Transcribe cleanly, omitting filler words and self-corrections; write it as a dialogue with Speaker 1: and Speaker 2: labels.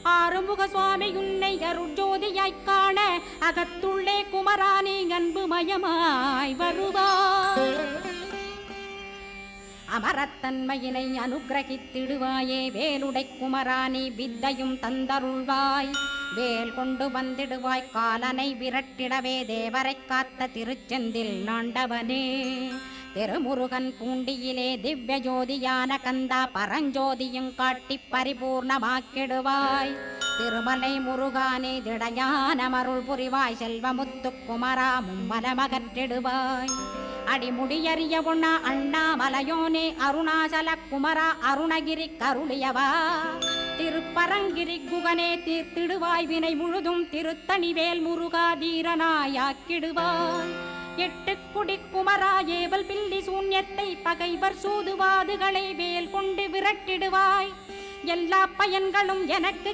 Speaker 1: ஆறுமுக சுவாமி உன்னை அருட்ஜோதியாய்க் காண அகத்துள்ளே குமரானி அன்புமயமாய் வருவாய். அமரத்தன்மையினை அனுகிரகித்திடுவாயே வேலுடை குமரானி வித்தையும் தந்தருள்வாய். வேல் கொண்டு வந்திடுவாய் காலனை விரட்டிடவே தேவரை காத்த திருச்செந்தில் நாண்டவனே. திருமுருகன் பூண்டியிலே திவ்ய ஜோதியான கந்தா பரஞ்சோதியும் காட்டி பரிபூர்ணமாக்கிடுவாய். திருமலை முருகானே திடையான மருள் புரிவாய் செல்வமுத்து குமரா மும்மலமகற்றிடுவாய். அடிமுடியறிய உண்ணா அண்ணாமலையோனே அருணாசல குமரா அருணகிரி கருளியவா. திருப்பரங்கிரி குகனே தீர்த்திடுவாய் வினை முழுதும் திருத்தணிவேல் முருகா தீரனாயாக்கிடுவாய். எட்டு குடி குமரா ஏவல் பில்லி சூன்யத்தை பகைவர் சூதுவாதுகளை வேல் கொண்டு விரட்டிடுவாய். எல்லா பயன்களும் எனக்கு